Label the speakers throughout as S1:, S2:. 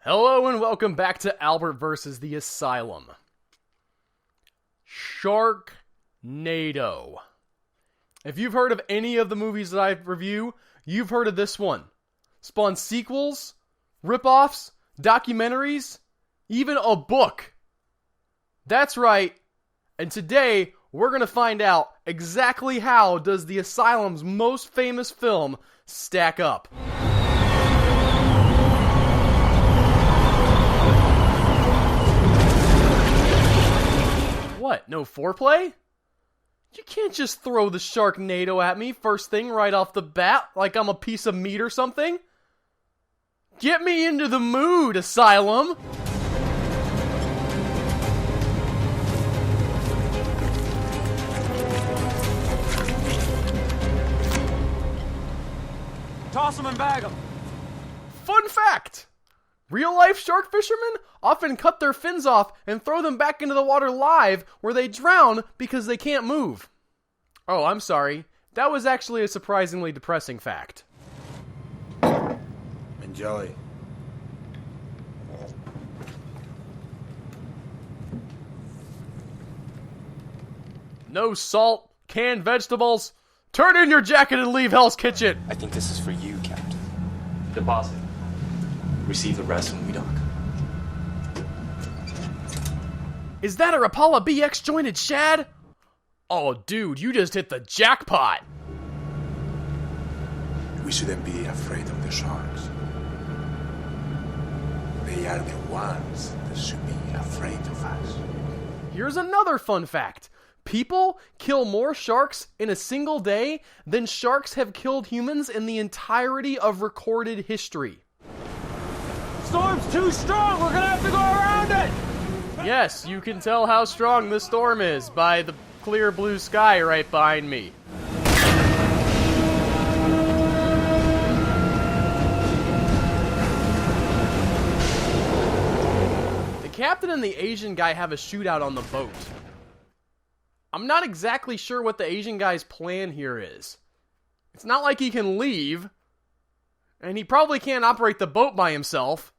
S1: Hello and welcome back to Albert vs. the Asylum. Sharknado. If you've heard of any of the movies that I review, you've heard of this one. Spawned sequels, rip-offs, documentaries, even a book. That's right. And today, we're going to find out exactly how does the Asylum's most famous film stack up. What, no foreplay? You can't just throw the Sharknado at me first thing right off the bat like I'm a piece of meat or something. Get me into the mood, Asylum!
S2: Toss them and bag them.
S1: Fun fact! Real-life shark fishermen often cut their fins off and throw them back into the water live, where they drown because they can't move. Oh, I'm sorry. That was actually a surprisingly depressing fact.
S3: Enjoy.
S1: No salt, canned vegetables. Turn in your jacket and leave Hell's Kitchen.
S4: I think this is for you, Captain.
S2: Deposit.
S4: Receive the rest when we dock.
S1: Is that a Rapala BX jointed shad? Oh, dude, you just hit the jackpot.
S3: We shouldn't be afraid of the sharks. They are the ones that should be afraid of us.
S1: Here's another fun fact. People kill more sharks in a single day than sharks have killed humans in the entirety of recorded history.
S2: Storm's too strong. We're gonna have to go around it.
S1: Yes, you can tell how strong this storm is by the clear blue sky right behind me. The captain and the Asian guy have a shootout on the boat. I'm not exactly sure what the Asian guy's plan here is. It's not like he can leave, and he probably can't operate the boat by himself.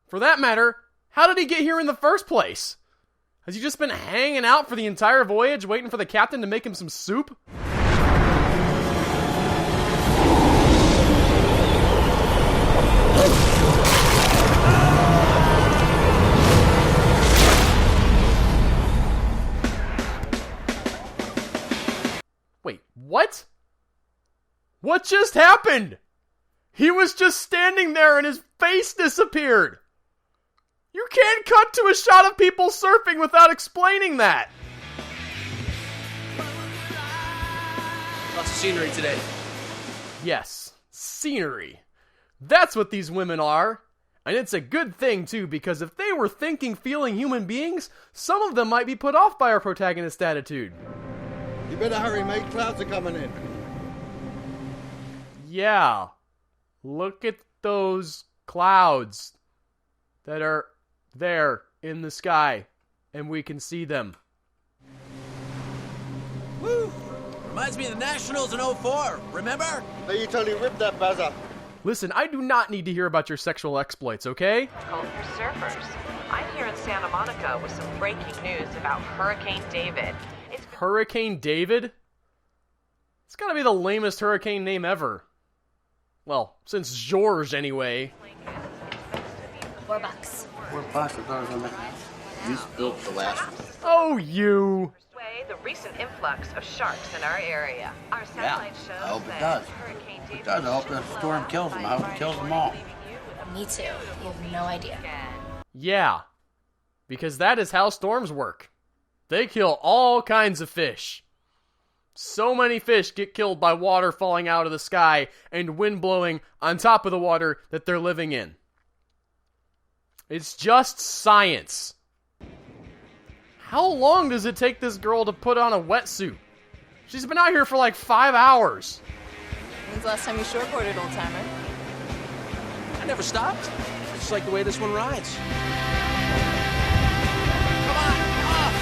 S1: For that matter, how did he get here in the first place? Has he just been hanging out for the entire voyage waiting for the captain to make him some soup? Wait, what? What just happened? He was just standing there and his face disappeared. You can't cut to a shot of people surfing without explaining that.
S5: Lots of scenery today.
S1: Yes, scenery. That's what these women are. And it's a good thing, too, because if they were thinking, feeling human beings, some of them might be put off by our protagonist's attitude.
S6: You better hurry, mate. Clouds are coming in.
S1: Yeah. Look at those clouds that are there in the sky, and we can see them.
S5: Woo! Reminds me of the Nationals in '04, remember?
S6: Hey, you totally ripped that buzzer.
S1: Listen, I do not need to hear about your sexual exploits, okay?
S7: Called for surfers. I'm here in Santa Monica with some breaking news about Hurricane David.
S1: Hurricane David? It's gotta be the lamest hurricane name ever. Well, since George, anyway.
S8: $4.
S6: $4. I thought it was You spilled the last one.
S1: Oh, you.
S7: The recent influx of sharks in our area. Our satellite shows
S6: I hope it
S7: that
S6: does.
S7: Hurricane David
S6: It does. I hope the storm kills them. I hope it kills them all.
S8: Me too. You have no idea.
S1: Yeah, because that is how storms work. They kill all kinds of fish. So many fish get killed by water falling out of the sky and wind blowing on top of the water that they're living in. It's just science. How long does it take this girl to put on a wetsuit? She's been out here for like 5 hours.
S9: When's the last time you shortboarded, old timer?
S5: I never stopped. I just like the way this one rides.
S9: Come on, off!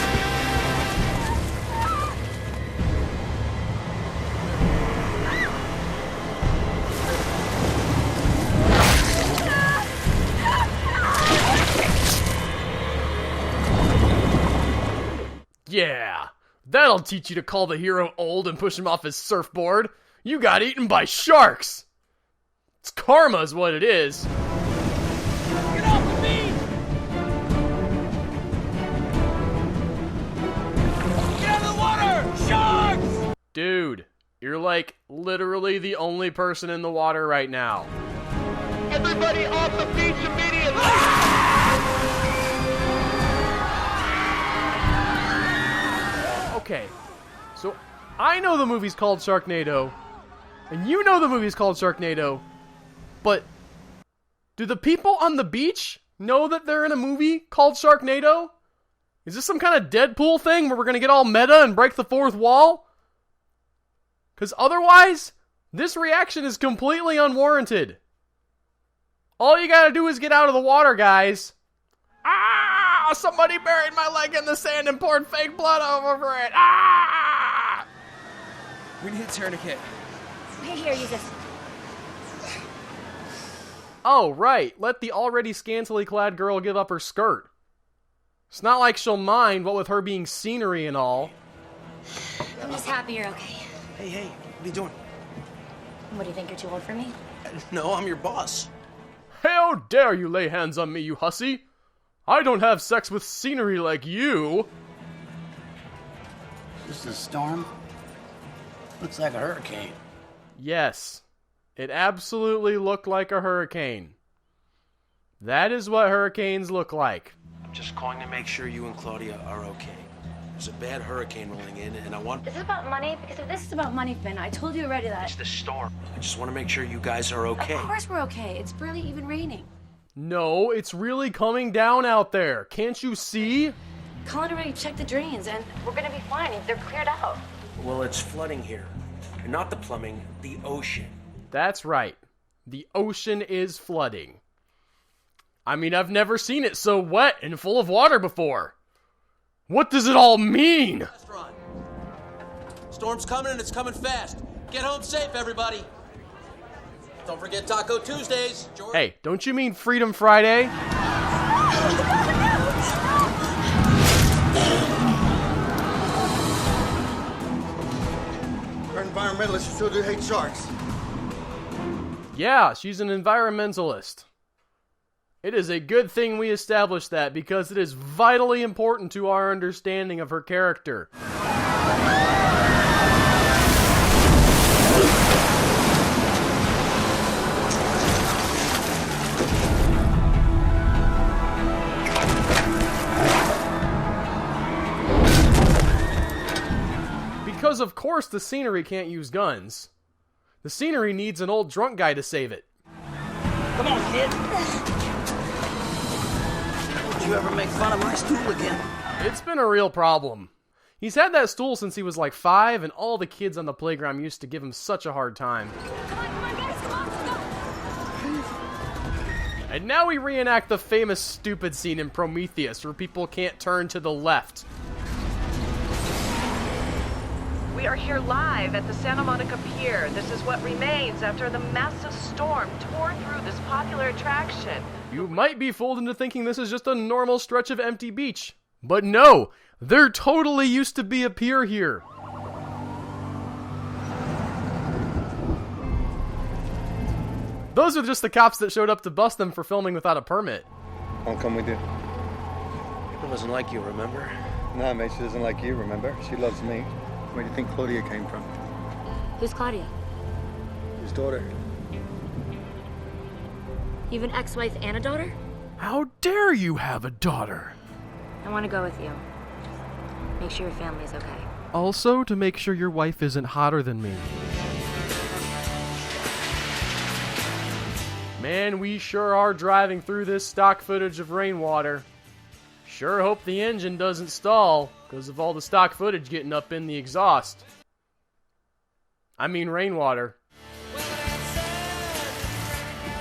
S1: Yeah, that'll teach you to call the hero old and push him off his surfboard. You got eaten by sharks. It's karma is what it is.
S2: Get off of me! Get out of the water! Sharks!
S1: Dude, you're like literally the only person in the water right now.
S2: Everybody off the beach immediately!
S1: Okay, so I know the movie's called Sharknado, and you know the movie's called Sharknado, but do the people on the beach know that they're in a movie called Sharknado? Is this some kind of Deadpool thing where we're gonna get all meta and break the fourth wall? Because otherwise, this reaction is completely unwarranted. All you gotta do is get out of the water, guys. Ah! Somebody buried my leg in the sand and poured fake blood over it. Ah!
S5: We need a tourniquet.
S8: Here, use this.
S1: Oh, right. Let the already scantily clad girl give up her skirt. It's not like she'll mind, what with her being scenery and all.
S8: I'm just happy you're okay.
S5: Hey, what are you doing?
S8: What, do you think you're too old for me?
S5: No, I'm your boss.
S1: How dare you lay hands on me, you hussy? I don't have sex with scenery like you.
S6: This is a storm? Looks like a hurricane.
S1: Yes, it absolutely looked like a hurricane. That is what hurricanes look like.
S5: I'm just calling to make sure you and Claudia are okay. There's a bad hurricane rolling in, and I want...
S8: Is this about money? Because if this is about money, Finn, I told you already that.
S5: It's the storm. I just want to make sure you guys are okay.
S8: Of course we're okay. It's barely even raining.
S1: No, it's really coming down out there. Can't you see?
S8: Colin already checked the drains, and we're gonna be fine. They're cleared out.
S5: Well, it's flooding here. And not the plumbing, the ocean.
S1: That's right. The ocean is flooding. I mean, I've never seen it so wet and full of water before. What does it all mean?
S5: Restaurant. Storm's coming and it's coming fast. Get home safe, everybody. Don't forget Taco Tuesdays, George.
S1: Hey, don't you mean Freedom Friday?
S10: Her environmentalists who still do hate sharks.
S1: Yeah, she's an environmentalist. It is a good thing we established that because it is vitally important to our understanding of her character. Because of course the scenery can't use guns. The scenery needs an old drunk guy to save it.
S6: Come on, kid. Don't you ever make fun of my stool again?
S1: It's been a real problem. He's had that stool since he was like 5, and all the kids on the playground used to give him such a hard time.
S8: Come on, guys, come on, let's go.
S1: And now we reenact the famous stupid scene in Prometheus where people can't turn to the left.
S7: We are here live at the Santa Monica Pier. This is what remains after the massive storm tore through this popular attraction.
S1: You might be fooled into thinking this is just a normal stretch of empty beach. But no, there totally used to be a pier here. Those are just the cops that showed up to bust them for filming without a permit.
S10: I'll come with you.
S5: It wasn't like you, remember?
S10: No, mate, she doesn't like you, remember? She loves me. Where do you think Claudia came from?
S8: Who's Claudia?
S10: His daughter.
S8: You have an ex-wife and a daughter?
S1: How dare you have a daughter?
S8: I want to go with you. Make sure your family's okay.
S1: Also, to make sure your wife isn't hotter than me. Man, we sure are driving through this stock footage of rainwater. Sure hope the engine doesn't stall because of all the stock footage getting up in the exhaust. I mean rainwater.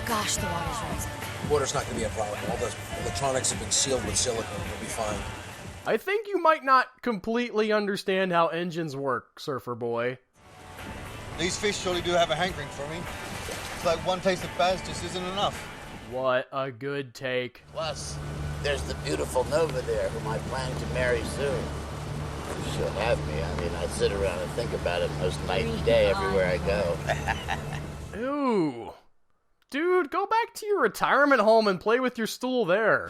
S8: Gosh, the water's rising.
S5: Water's not going to be a problem. All the electronics have been sealed with silicone. We'll be fine.
S1: I think you might not completely understand how engines work, Surfer Boy.
S10: These fish surely do have a hankering for me. It's like one taste of Baz just isn't enough.
S1: What a good take.
S6: Plus, there's the beautiful Nova there, whom I plan to marry soon.
S11: She'll have me. I mean, I sit around and think about it most night and day everywhere I go.
S1: Ooh. Dude, go back to your retirement home and play with your stool there.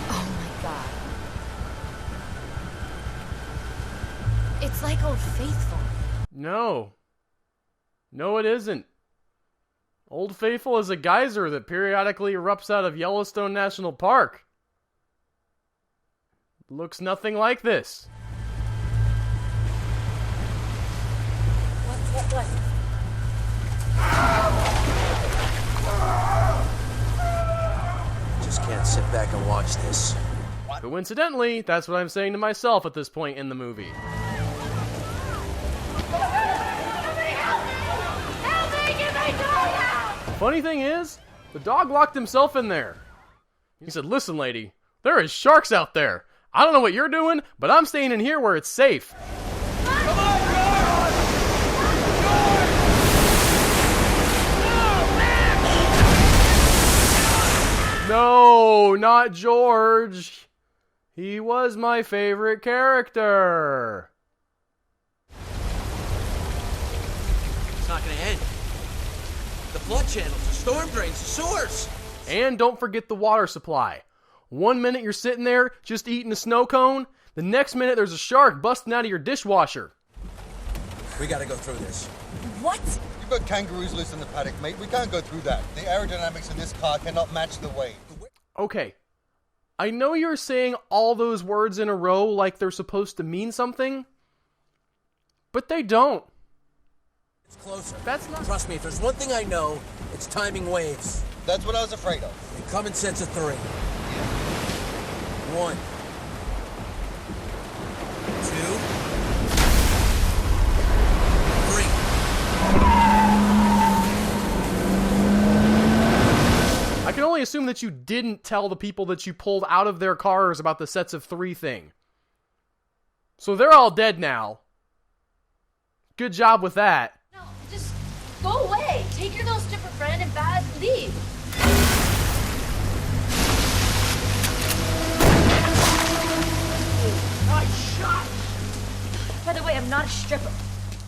S8: Oh my god. It's like Old Faithful.
S1: No. No, it isn't. Old Faithful is a geyser that periodically erupts out of Yellowstone National Park. Looks nothing like this.
S8: What?
S5: Just can't sit back and watch this.
S1: Coincidentally, that's what I'm saying to myself at this point in the movie. Funny thing is, the dog locked himself in there. He said, "Listen, lady, there is sharks out there. I don't know what you're doing, but I'm staying in here where it's safe." No, not George. He was my favorite character.
S5: It's not gonna end. The flood channels, the storm drains, the sewers.
S1: And don't forget the water supply. 1 minute you're sitting there just eating a snow cone. The next minute there's a shark busting out of your dishwasher.
S5: We gotta go through this.
S8: What?
S10: You've got kangaroos loose in the paddock, mate. We can't go through that. The aerodynamics of this car cannot match the wave.
S1: Okay. I know you're saying all those words in a row like they're supposed to mean something, but they don't.
S5: It's closer.
S1: That's not...
S5: Trust me, if there's one thing I know, it's timing waves.
S10: That's what I was afraid of.
S5: And common sense of 3. 1. 2, 3.
S1: I can only assume that you didn't tell the people that you pulled out of their cars about the sets of 3 thing. So they're all dead now. Good job with that.
S8: No, just go away. Take your little stripper friend and Baz leave.
S2: Nice shot!
S8: By the way, I'm not a stripper.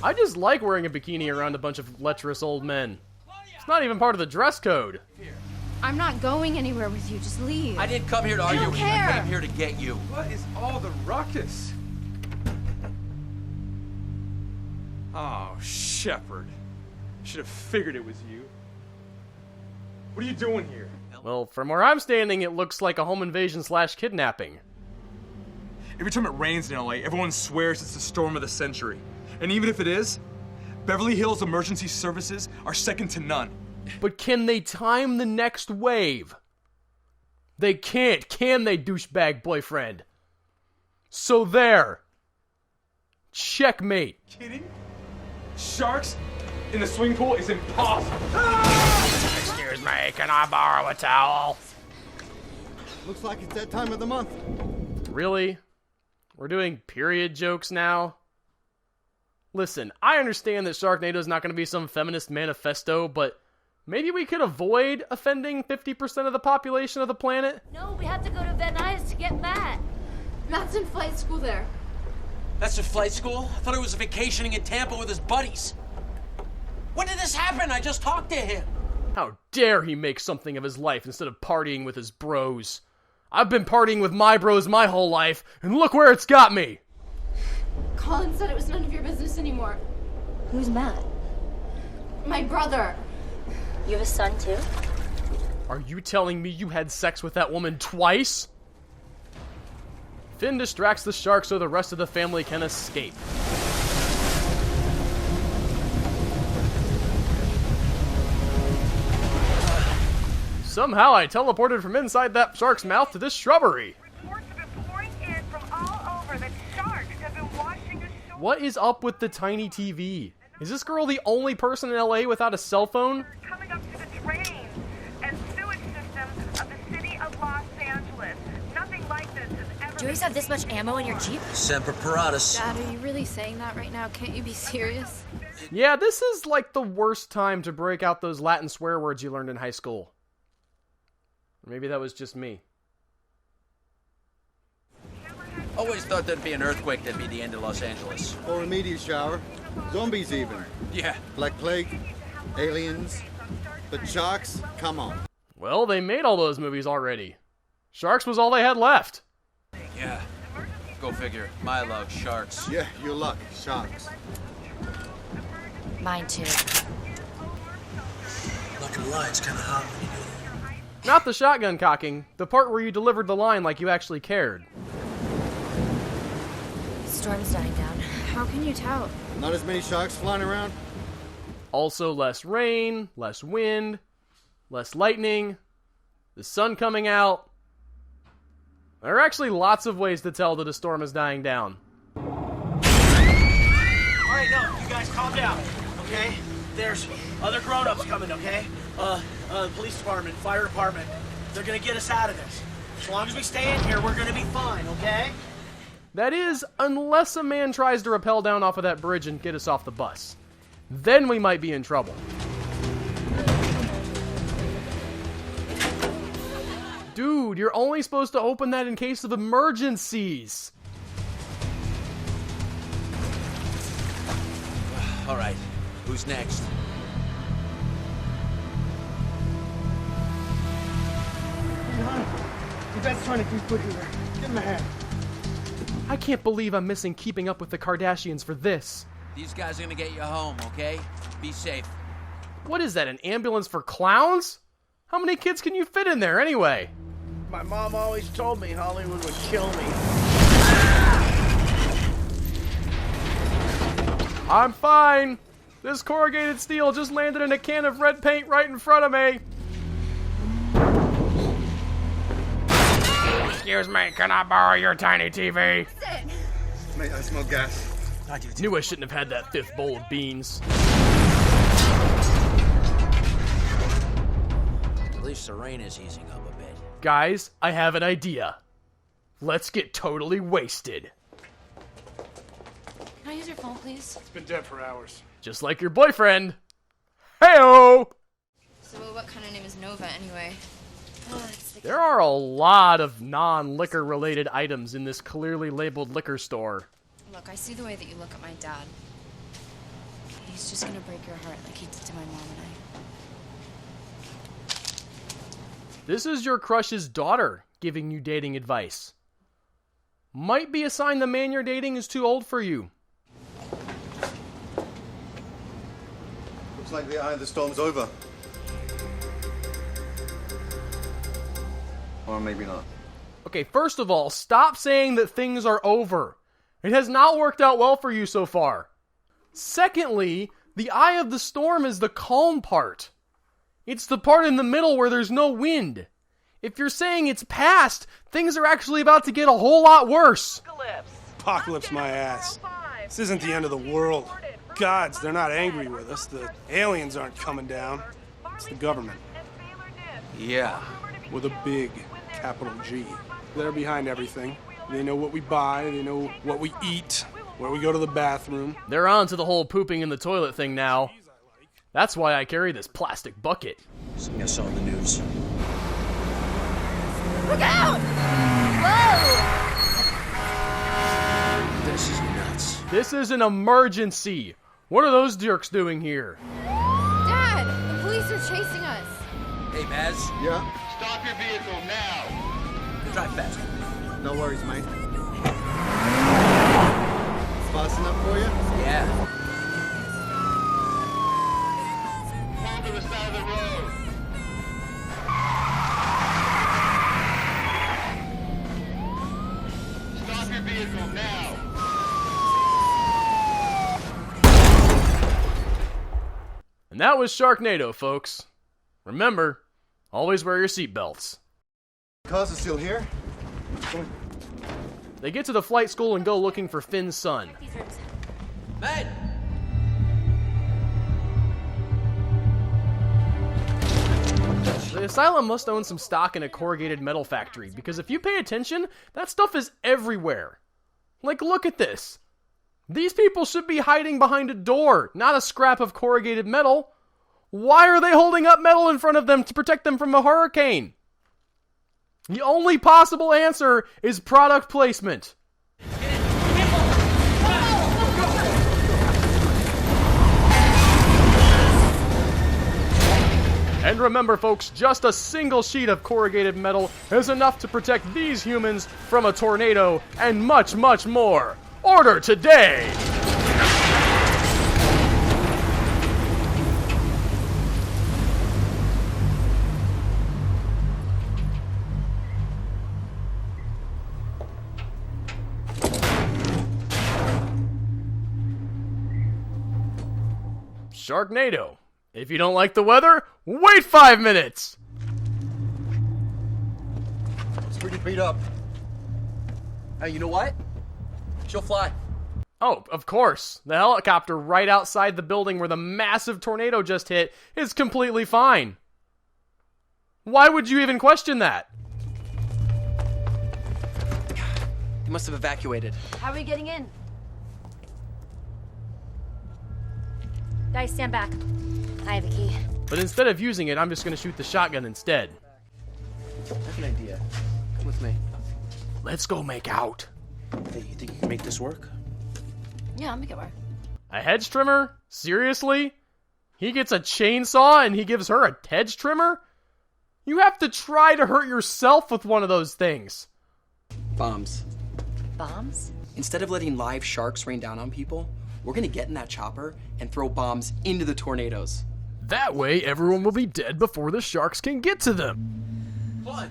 S1: I just like wearing a bikini around a bunch of lecherous old men. It's not even part of the dress code.
S9: I'm not going anywhere with you. Just leave.
S5: I didn't come here to argue
S9: don't
S5: with you. I
S9: care.
S5: came here to get you.
S12: What is all the ruckus? Oh, Shepard. Should have figured it was you. What are you doing here?
S1: Well, from where I'm standing, it looks like a home invasion / kidnapping.
S12: Every time it rains in LA, everyone swears it's the storm of the century. And even if it is, Beverly Hills emergency services are second to none.
S1: But can they time the next wave? They can't, can they, douchebag boyfriend? So there. Checkmate.
S12: Kidding? Sharks in the swimming pool is impossible.
S1: Excuse me, can I borrow a towel?
S10: Looks like it's that time of the month.
S1: Really? We're doing period jokes now? Listen, I understand that Sharknado is not going to be some feminist manifesto, but maybe we could avoid offending 50% of the population of the planet?
S8: No, we have to go to Van Nuys to get Matt.
S9: Matt's in flight school there.
S5: That's a flight school? I thought he was vacationing in Tampa with his buddies. When did this happen? I just talked to him.
S1: How dare he make something of his life instead of partying with his bros? I've been partying with my bros my whole life, and look where it's got me!
S9: Colin said it was none of your business anymore.
S8: Who's Matt?
S9: My brother.
S8: You have a son, too?
S1: Are you telling me you had sex with that woman twice? Finn distracts the shark so the rest of the family can escape. Somehow I teleported from inside that shark's mouth to this shrubbery.
S7: Reports have been pouring in from all over that sharks have been washing ashore.
S1: What is up with the tiny TV? Is this girl the only person in LA without a cell phone?
S7: Coming up to the drains and sewage system of the city of Los Angeles. Nothing like this has ever.
S8: Do you always have this much ammo in your Jeep?
S5: Semper Paratus.
S9: Dad, are you really saying that right now? Can't you be serious?
S1: Yeah, this is like the worst time to break out those Latin swear words you learned in high school. Or maybe that was just me.
S5: Always thought there'd be an earthquake that'd be the end of Los Angeles.
S10: Or a meteor shower. Zombies even.
S5: Yeah.
S10: Black Plague. Aliens. But sharks? Come on.
S1: Well, they made all those movies already. Sharks was all they had left.
S5: Yeah. Go figure. My luck, sharks.
S10: Yeah, your luck. Sharks.
S8: Mine too.
S5: Not gonna lie, it's kind of hot when you do that.
S1: Not the shotgun cocking, the part where you delivered the line like you actually cared.
S8: Storm's dying down. How can you tell?
S10: Not as many sharks flying around?
S1: Also less rain, less wind, less lightning, the sun coming out. There are actually lots of ways to tell that a storm is dying down.
S2: Alright, no, you guys calm down, okay? There's other grown-ups coming, okay? Police department, fire department. They're gonna get us out of this. As long as we stay in here, we're gonna be fine, okay?
S1: That is, unless a man tries to rappel down off of that bridge and get us off the bus. Then we might be in trouble. Dude, you're only supposed to open that in case of emergencies.
S5: All right, who's next?
S10: Your dad's trying to keep foot here. Give him a hand.
S1: I can't believe I'm missing Keeping Up with the Kardashians for this.
S5: These guys are gonna get you home, okay? Be safe.
S1: What is that, an ambulance for clowns? How many kids can you fit in there anyway?
S2: My mom always told me Hollywood would kill me.
S1: I'm fine. This corrugated steel just landed in a can of red paint right in front of me. Excuse me, can I borrow your tiny TV?
S10: Mate, I smell gas.
S1: Knew I shouldn't have had that fifth bowl of beans.
S5: At least the rain is easing up a bit.
S1: Guys, I have an idea. Let's get totally wasted.
S9: Can I use your phone, please?
S12: It's been dead for hours.
S1: Just like your boyfriend. Heyo!
S9: So what kind of name is Nova, anyway?
S1: There are a lot of non-liquor related items in this clearly labeled liquor store.
S8: Look, I see the way that you look at my dad. He's just gonna break your heart like he did to my mom and I.
S1: This is your crush's daughter giving you dating advice. Might be a sign the man you're dating is too old for you.
S10: Looks like the eye of the storm's over. Or maybe not.
S1: Okay, first of all, stop saying that things are over. It has not worked out well for you so far. Secondly, the eye of the storm is the calm part. It's the part in the middle where there's no wind. If you're saying it's past, things are actually about to get a whole lot worse.
S13: Apocalypse my ass. This isn't the end of the world. Gods, they're not angry with us. The aliens aren't coming down. It's the government.
S5: Yeah.
S13: With a big capital G. They're behind everything. They know what we buy, they know what we eat, where we go to the bathroom.
S1: They're on to the whole pooping in the toilet thing now. That's why I carry this plastic bucket.
S5: Something I saw in the news.
S9: Look out! Whoa!
S5: This is nuts.
S1: This is an emergency. What are those jerks doing here?
S9: Dad, the police are chasing us.
S5: Hey, Baz.
S10: Yeah?
S3: Stop your vehicle now!
S5: Drive fast.
S10: No worries, mate. Fast enough for you?
S5: Yeah.
S3: Pull to the side of the road! Stop your vehicle now!
S1: And that was Sharknado, folks. Remember, always wear your seatbelts.
S10: Cars are still here?
S1: They get to the flight school and go looking for Finn's son.
S5: Med!
S1: The Asylum must own some stock in a corrugated metal factory, because if you pay attention, that stuff is everywhere. Like, look at this. These people should be hiding behind a door, not a scrap of corrugated metal. Why are they holding up metal in front of them to protect them from a hurricane? The only possible answer is product placement. And remember folks, just a single sheet of corrugated metal is enough to protect these humans from a tornado and much, much more. Order today! Sharknado. If you don't like the weather, wait 5 minutes!
S5: It's pretty beat up. Hey, you know what? She'll fly.
S1: Oh, of course. The helicopter right outside the building where the massive tornado just hit is completely fine. Why would you even question that?
S14: You must have evacuated.
S9: How are we getting in? Guys, stand back. I have a key.
S1: But instead of using it, I'm just going to shoot the shotgun instead.
S14: I have an idea. Come with me.
S1: Let's go make out.
S14: Hey, you think you can make this work?
S9: Yeah, I'll make it work.
S1: A hedge trimmer? Seriously? He gets a chainsaw and he gives her a hedge trimmer? You have to try to hurt yourself with one of those things.
S14: Bombs.
S9: Bombs?
S14: Instead of letting live sharks rain down on people, we're gonna get in that chopper and throw bombs into the tornadoes.
S1: That way, everyone will be dead before the sharks can get to them.
S5: What?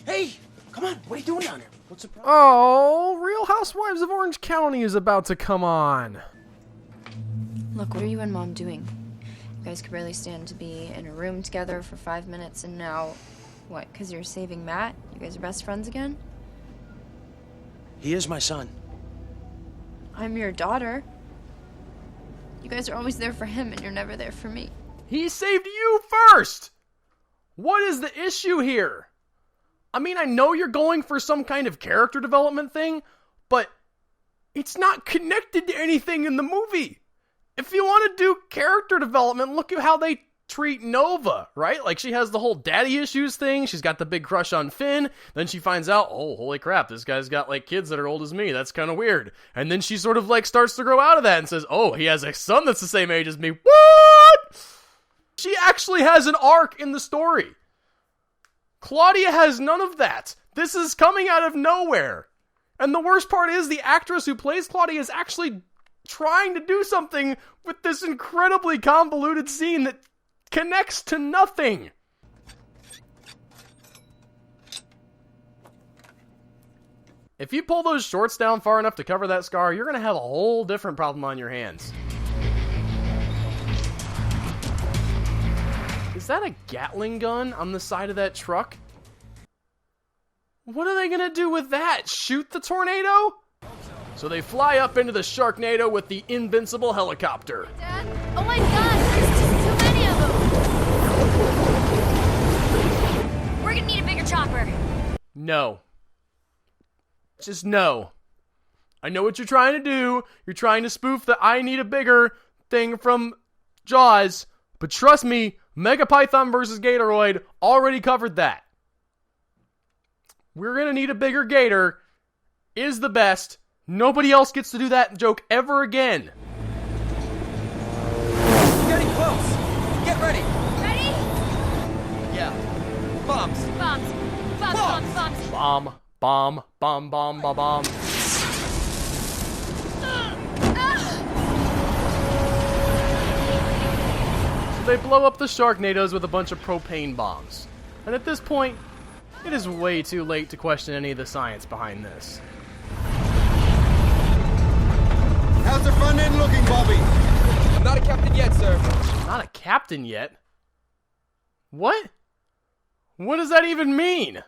S5: Hey, come on. What are you doing down here? What's the problem?
S1: Oh, Real Housewives of Orange County is about to come on.
S8: Look, what are you and Mom doing? You guys could barely stand to be in a room together for 5 minutes, and now, what, because you're saving Matt? You guys are best friends again?
S2: He is my son.
S8: I'm your daughter. You guys are always there for him, and you're never there for me.
S1: He saved you first! What is the issue here? I mean, I know you're going for some kind of character development thing, but it's not connected to anything in the movie. If you want to do character development, look at how they treat Nova, right? Like, she has the whole daddy issues thing. She's got the big crush on Finn. Then she finds out, oh, holy crap, this guy's got, like, kids that are old as me. That's kind of weird. And then she sort of, like, starts to grow out of that and says, oh, he has a son that's the same age as me. What? She actually has an arc in the story. Claudia has none of that. This is coming out of nowhere. And the worst part is the actress who plays Claudia is actually trying to do something with this incredibly convoluted scene that connects to nothing. If you pull those shorts down far enough to cover that scar, you're going to have a whole different problem on your hands. Is that a Gatling gun on the side of that truck? What are they going to do with that? Shoot the tornado? So they fly up into the Sharknado with the invincible helicopter.
S9: Dad? Oh my gosh, there's just too many of them. We're gonna need a bigger chopper.
S1: No. Just no. I know what you're trying to do. You're trying to spoof the I need a bigger thing from Jaws. But trust me, Megapython versus Gatoroid already covered that. We're gonna need a bigger gator is the best. Nobody else gets to do that joke ever again.
S14: We're getting close. Get ready.
S9: Ready?
S14: Yeah. Bombs.
S9: Bombs. Bombs, bombs, bombs.
S1: Bomb, bomb, bomb, bomb, bomb, bomb. So they blow up the Sharknadoes with a bunch of propane bombs. And at this point, it is way too late to question any of the science behind this.
S10: How's the front end looking, Bobby?
S14: I'm not a captain yet, sir.
S1: Not a captain yet? What? What does that even mean?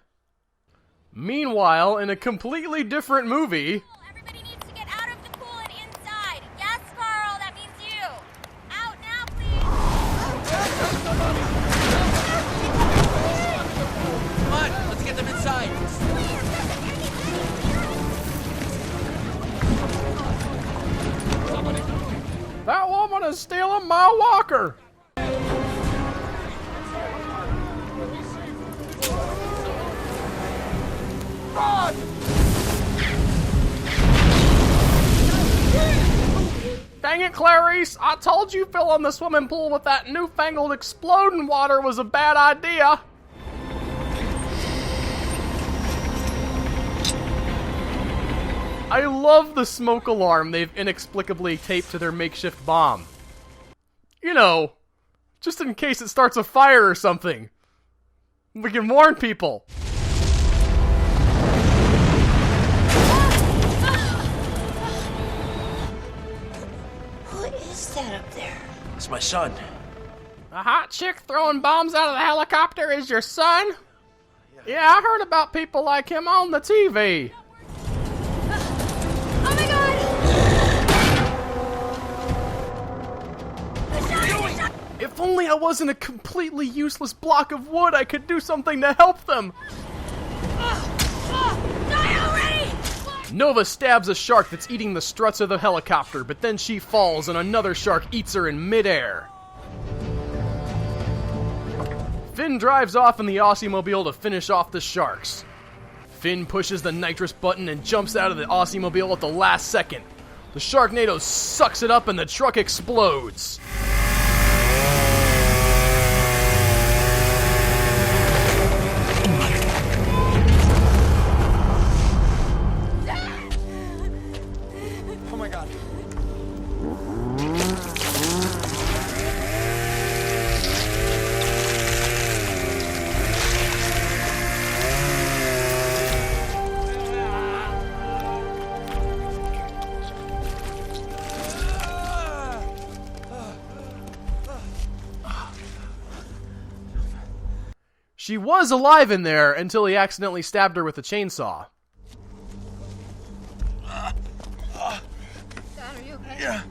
S1: Meanwhile, in a completely different movie...
S9: Everybody needs to get out of the pool and inside. Yes, Carl, that means you. Out now, please.
S5: Come on, let's get them inside.
S1: That woman is stealing my walker! Dang it, Clarice! I told you filling the swimming pool with that newfangled exploding water was a bad idea! I love the smoke alarm they've inexplicably taped to their makeshift bomb. You know, just in case it starts a fire or something. We can warn people.
S15: What is that up there?
S2: It's my son.
S1: A hot chick throwing bombs out of the helicopter is your son? Yeah, I heard about people like him on the TV.
S15: Oh my god!
S1: If only I wasn't a completely useless block of wood, I could do something to help them.
S15: Die already!
S1: Nova stabs a shark that's eating the struts of the helicopter, but then she falls and another shark eats her in midair. Finn drives off in the Aussiemobile to finish off the sharks. Finn pushes the nitrous button and jumps out of the Aussiemobile at the last second. The Sharknado sucks it up and the truck explodes.
S2: Oh my god.
S1: She was alive in there until he accidentally stabbed her with a chainsaw.
S15: Dad, are you okay?
S2: Yeah.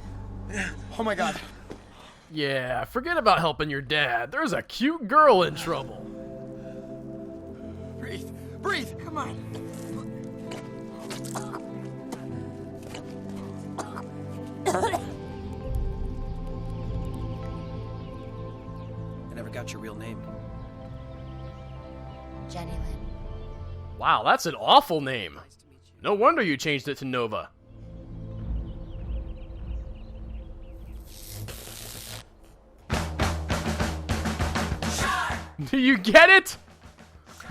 S2: Oh my god.
S1: Yeah, forget about helping your dad. There's a cute girl in trouble.
S2: Breathe. Breathe. Come on.
S14: I never got your real name.
S15: Jenny Lynn.
S1: Wow, that's an awful name. No wonder you changed it to Nova. Do you get it?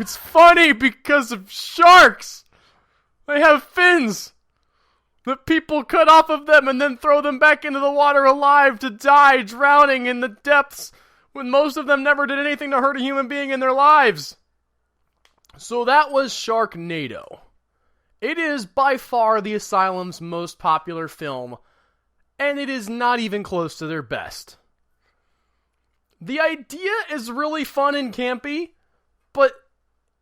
S1: It's funny because of sharks. They have fins that people cut off of them and then throw them back into the water alive to die drowning in the depths when most of them never did anything to hurt a human being in their lives. So that was Sharknado. It is by far the Asylum's most popular film, and it is not even close to their best. The idea is really fun and campy, but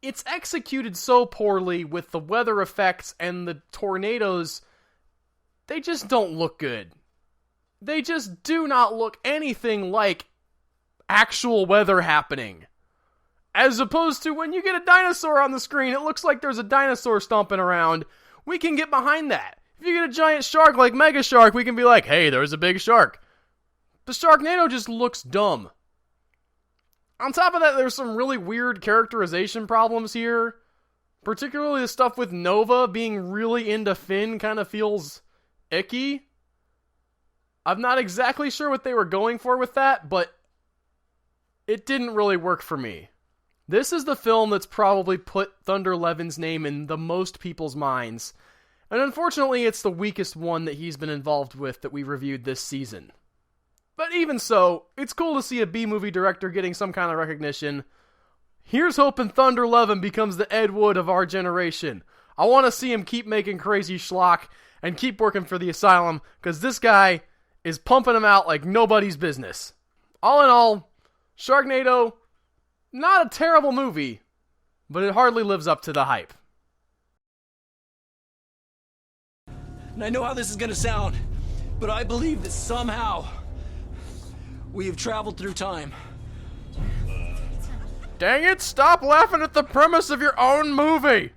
S1: it's executed so poorly with the weather effects and the tornadoes, they just don't look good. They just do not look anything like actual weather happening. As opposed to when you get a dinosaur on the screen, it looks like there's a dinosaur stomping around. We can get behind that. If you get a giant shark like Mega Shark, we can be like, hey, there's a big shark. The Sharknado just looks dumb. On top of that, there's some really weird characterization problems here. Particularly the stuff with Nova being really into Finn kind of feels icky. I'm not exactly sure what they were going for with that, but it didn't really work for me. This is the film that's probably put Thunder Levin's name in the most people's minds, and unfortunately it's the weakest one that he's been involved with that we reviewed this season. But even so, it's cool to see a B-movie director getting some kind of recognition. Here's hoping Thunder Levin becomes the Ed Wood of our generation. I want to see him keep making crazy schlock and keep working for the Asylum, because this guy is pumping them out like nobody's business. All in all, Sharknado, not a terrible movie, but it hardly lives up to the hype.
S5: And I know how this is gonna sound, but I believe that somehow we have traveled through time.
S1: Dang it, stop laughing at the premise of your own movie!